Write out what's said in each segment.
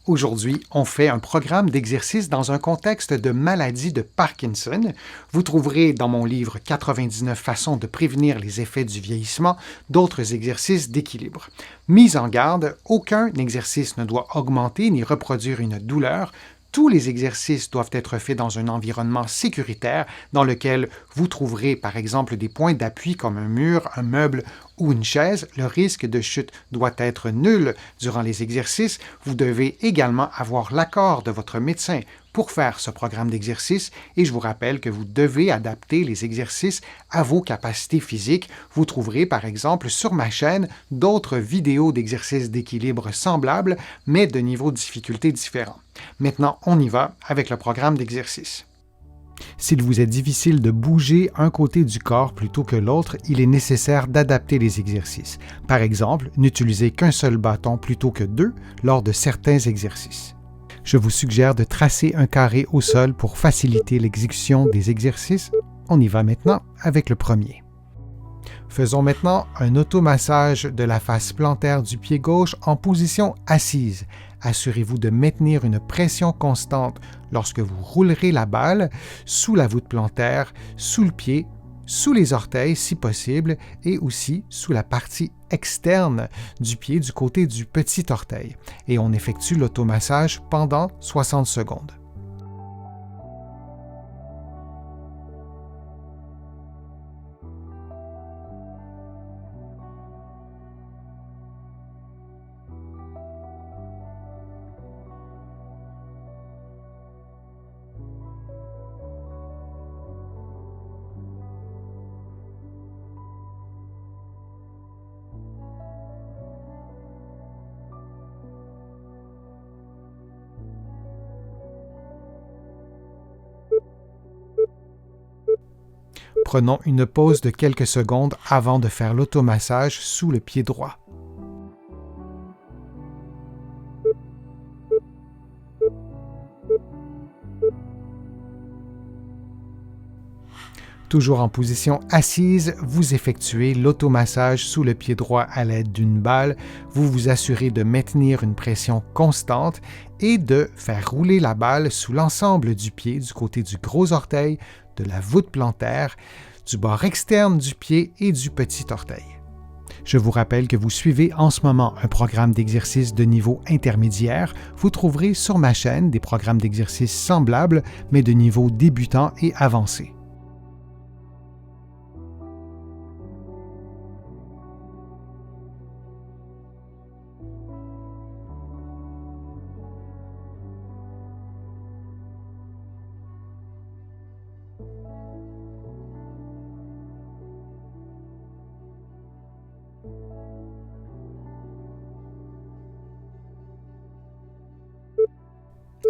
Aujourd'hui, on fait un programme d'exercice dans un contexte de maladie de Parkinson. Vous trouverez dans mon livre 99 façons de prévenir les effets du vieillissement d'autres exercices d'équilibre. Mise en garde, aucun exercice ne doit augmenter ni reproduire une douleur. Tous les exercices doivent être faits dans un environnement sécuritaire dans lequel vous trouverez par exemple des points d'appui comme un mur, un meuble ou une chaise. Le risque de chute doit être nul durant les exercices. Vous devez également avoir l'accord de votre médecin pour faire ce programme d'exercice et je vous rappelle que vous devez adapter les exercices à vos capacités physiques. Vous trouverez par exemple sur ma chaîne d'autres vidéos d'exercices d'équilibre semblables mais de niveaux de difficulté différents. Maintenant, on y va avec le programme d'exercice. S'il vous est difficile de bouger un côté du corps plutôt que l'autre, il est nécessaire d'adapter les exercices. Par exemple, n'utilisez qu'un seul bâton plutôt que deux lors de certains exercices. Je vous suggère de tracer un carré au sol pour faciliter l'exécution des exercices. On y va maintenant avec le premier. Faisons maintenant un automassage de la face plantaire du pied gauche en position assise. Assurez-vous de maintenir une pression constante lorsque vous roulerez la balle sous la voûte plantaire, sous le pied, sous les orteils si possible et aussi sous la partie externe du pied du côté du petit orteil. Et on effectue l'automassage pendant 60 secondes. Prenons une pause de quelques secondes avant de faire l'automassage sous le pied droit. Toujours en position assise, vous effectuez l'automassage sous le pied droit à l'aide d'une balle. Vous vous assurez de maintenir une pression constante et de faire rouler la balle sous l'ensemble du pied du côté du gros orteil, de la voûte plantaire, du bord externe du pied et du petit orteil. Je vous rappelle que vous suivez en ce moment un programme d'exercice de niveau intermédiaire. Vous trouverez sur ma chaîne des programmes d'exercice semblables, mais de niveau débutant et avancé.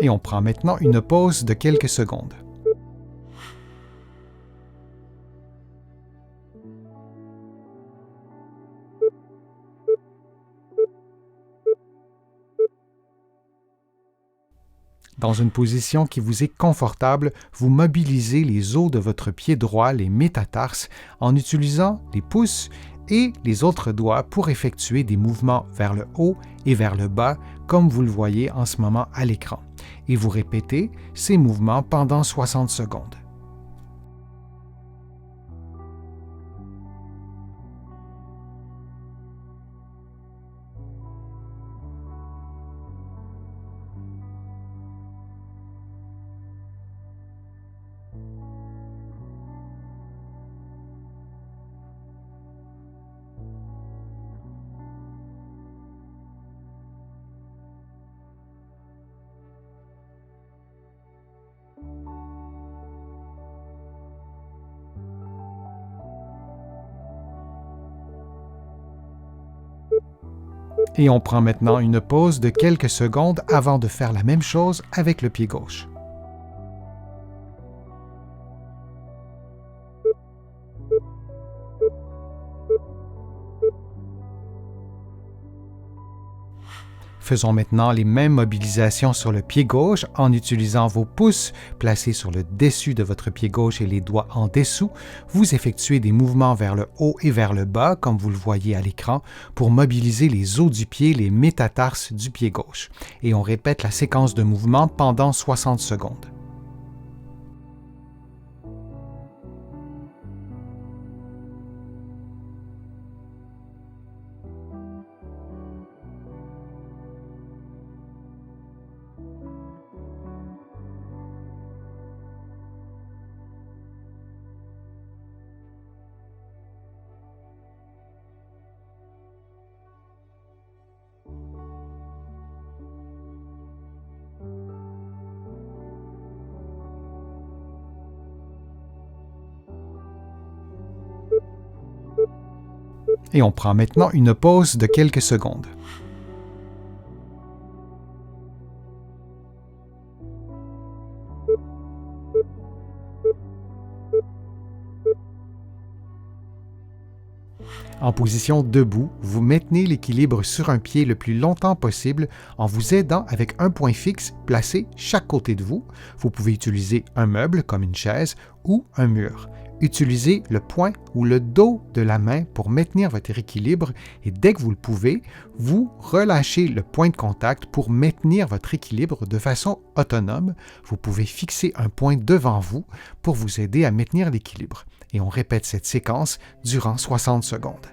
Et on prend maintenant une pause de quelques secondes. Dans une position qui vous est confortable, vous mobilisez les os de votre pied droit, les métatarses, en utilisant les pouces et les autres doigts pour effectuer des mouvements vers le haut et vers le bas, comme vous le voyez en ce moment à l'écran. Et vous répétez ces mouvements pendant 60 secondes. Et on prend maintenant une pause de quelques secondes avant de faire la même chose avec le pied gauche. Faisons maintenant les mêmes mobilisations sur le pied gauche en utilisant vos pouces placés sur le dessus de votre pied gauche et les doigts en dessous. Vous effectuez des mouvements vers le haut et vers le bas, comme vous le voyez à l'écran, pour mobiliser les os du pied, les métatarses du pied gauche. Et on répète la séquence de mouvements pendant 60 secondes. Et on prend maintenant une pause de quelques secondes. En position debout, vous maintenez l'équilibre sur un pied le plus longtemps possible en vous aidant avec un point fixe placé chaque côté de vous. Vous pouvez utiliser un meuble comme une chaise ou un mur. Utilisez le poing ou le dos de la main pour maintenir votre équilibre et dès que vous le pouvez, vous relâchez le point de contact pour maintenir votre équilibre de façon autonome. Vous pouvez fixer un point devant vous pour vous aider à maintenir l'équilibre. Et on répète cette séquence durant 60 secondes.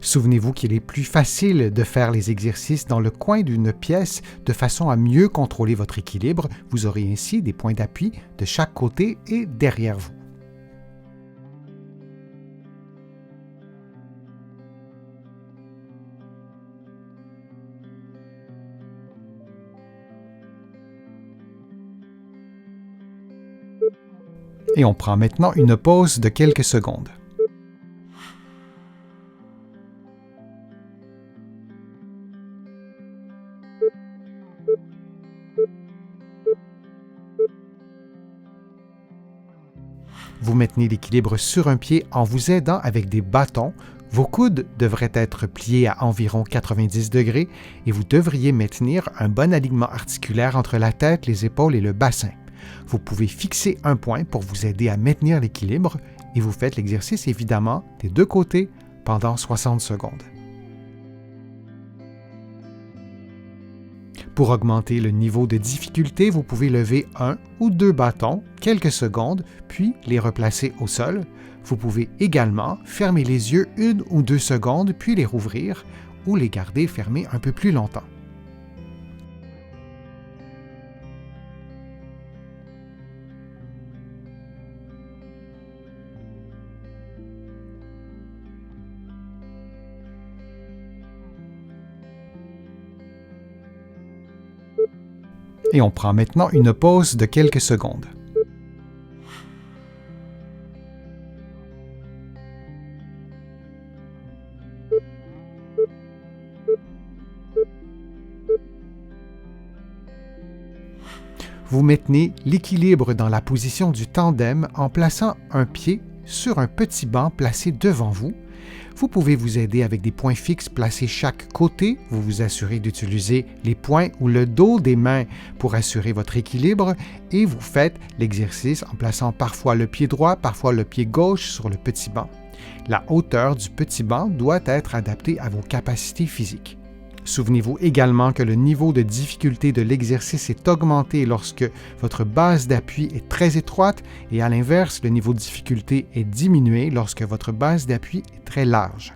Souvenez-vous qu'il est plus facile de faire les exercices dans le coin d'une pièce de façon à mieux contrôler votre équilibre. Vous aurez ainsi des points d'appui de chaque côté et derrière vous. Et on prend maintenant une pause de quelques secondes. Vous maintenez l'équilibre sur un pied en vous aidant avec des bâtons. Vos coudes devraient être pliés à environ 90 degrés et vous devriez maintenir un bon alignement articulaire entre la tête, les épaules et le bassin. Vous pouvez fixer un point pour vous aider à maintenir l'équilibre et vous faites l'exercice évidemment des deux côtés pendant 60 secondes. Pour augmenter le niveau de difficulté, vous pouvez lever un ou deux bâtons quelques secondes, puis les replacer au sol. Vous pouvez également fermer les yeux 1 ou 2 secondes, puis les rouvrir ou les garder fermés un peu plus longtemps. Et on prend maintenant une pause de quelques secondes. Vous maintenez l'équilibre dans la position du tandem en plaçant un pied sur un petit banc placé devant vous. Vous pouvez vous aider avec des points fixes placés chaque côté. Vous vous assurez d'utiliser les poings ou le dos des mains pour assurer votre équilibre et vous faites l'exercice en plaçant parfois le pied droit, parfois le pied gauche sur le petit banc. La hauteur du petit banc doit être adaptée à vos capacités physiques. Souvenez-vous également que le niveau de difficulté de l'exercice est augmenté lorsque votre base d'appui est très étroite et à l'inverse, le niveau de difficulté est diminué lorsque votre base d'appui est très large.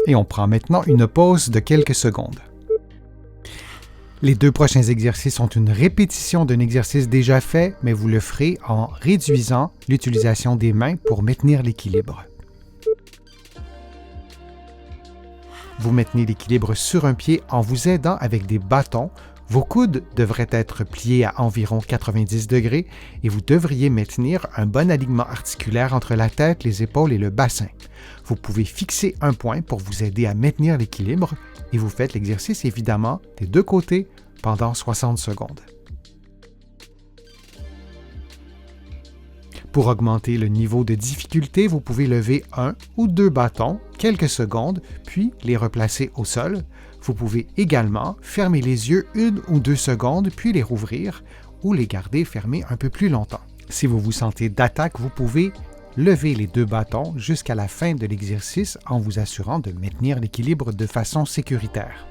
Et on prend maintenant une pause de quelques secondes. Les deux prochains exercices sont une répétition d'un exercice déjà fait, mais vous le ferez en réduisant l'utilisation des mains pour maintenir l'équilibre. Vous maintenez l'équilibre sur un pied en vous aidant avec des bâtons. Vos coudes devraient être pliés à environ 90 degrés et vous devriez maintenir un bon alignement articulaire entre la tête, les épaules et le bassin. Vous pouvez fixer un point pour vous aider à maintenir l'équilibre et vous faites l'exercice évidemment des deux côtés pendant 60 secondes. Pour augmenter le niveau de difficulté, vous pouvez lever un ou deux bâtons quelques secondes, puis les replacer au sol. Vous pouvez également fermer les yeux 1 ou 2 secondes, puis les rouvrir ou les garder fermés un peu plus longtemps. Si vous vous sentez d'attaque, vous pouvez lever les deux bâtons jusqu'à la fin de l'exercice en vous assurant de maintenir l'équilibre de façon sécuritaire.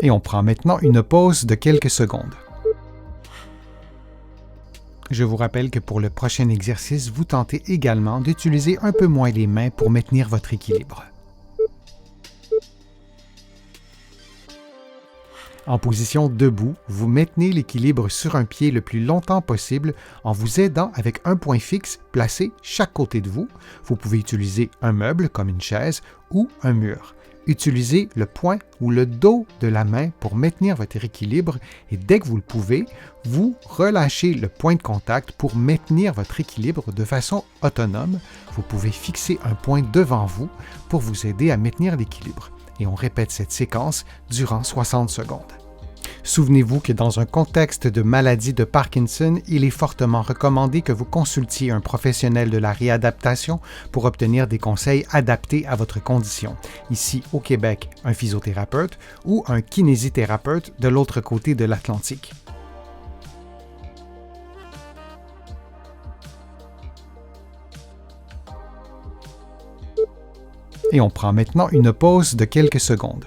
Et on prend maintenant une pause de quelques secondes. Je vous rappelle que pour le prochain exercice, vous tentez également d'utiliser un peu moins les mains pour maintenir votre équilibre. En position debout, vous maintenez l'équilibre sur un pied le plus longtemps possible en vous aidant avec un point fixe placé chaque côté de vous. Vous pouvez utiliser un meuble comme une chaise ou un mur. Utilisez le poing ou le dos de la main pour maintenir votre équilibre et dès que vous le pouvez, vous relâchez le point de contact pour maintenir votre équilibre de façon autonome. Vous pouvez fixer un point devant vous pour vous aider à maintenir l'équilibre. Et on répète cette séquence durant 60 secondes. Souvenez-vous que dans un contexte de maladie de Parkinson, il est fortement recommandé que vous consultiez un professionnel de la réadaptation pour obtenir des conseils adaptés à votre condition. Ici, au Québec, un physiothérapeute ou un kinésithérapeute de l'autre côté de l'Atlantique. Et on prend maintenant une pause de quelques secondes.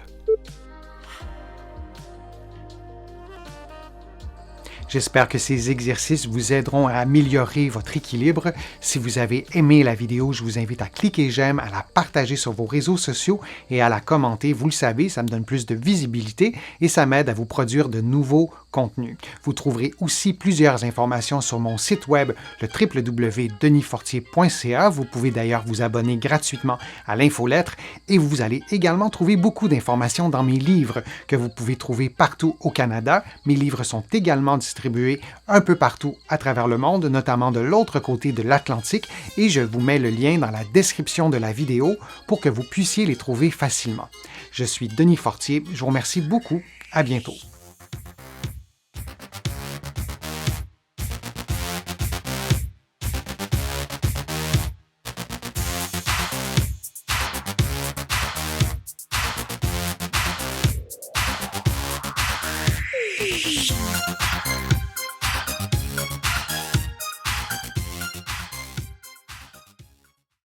J'espère que ces exercices vous aideront à améliorer votre équilibre. Si vous avez aimé la vidéo, je vous invite à cliquer j'aime, à la partager sur vos réseaux sociaux et à la commenter. Vous le savez, ça me donne plus de visibilité et ça m'aide à vous produire de nouveaux contenus. Vous trouverez aussi plusieurs informations sur mon site web, le www.denisfortier.ca. Vous pouvez d'ailleurs vous abonner gratuitement à l'infolettre et vous allez également trouver beaucoup d'informations dans mes livres que vous pouvez trouver partout au Canada. Mes livres sont également distribués un peu partout à travers le monde, notamment de l'autre côté de l'Atlantique, et je vous mets le lien dans la description de la vidéo pour que vous puissiez les trouver facilement. Je suis Denis Fortier, je vous remercie beaucoup, à bientôt.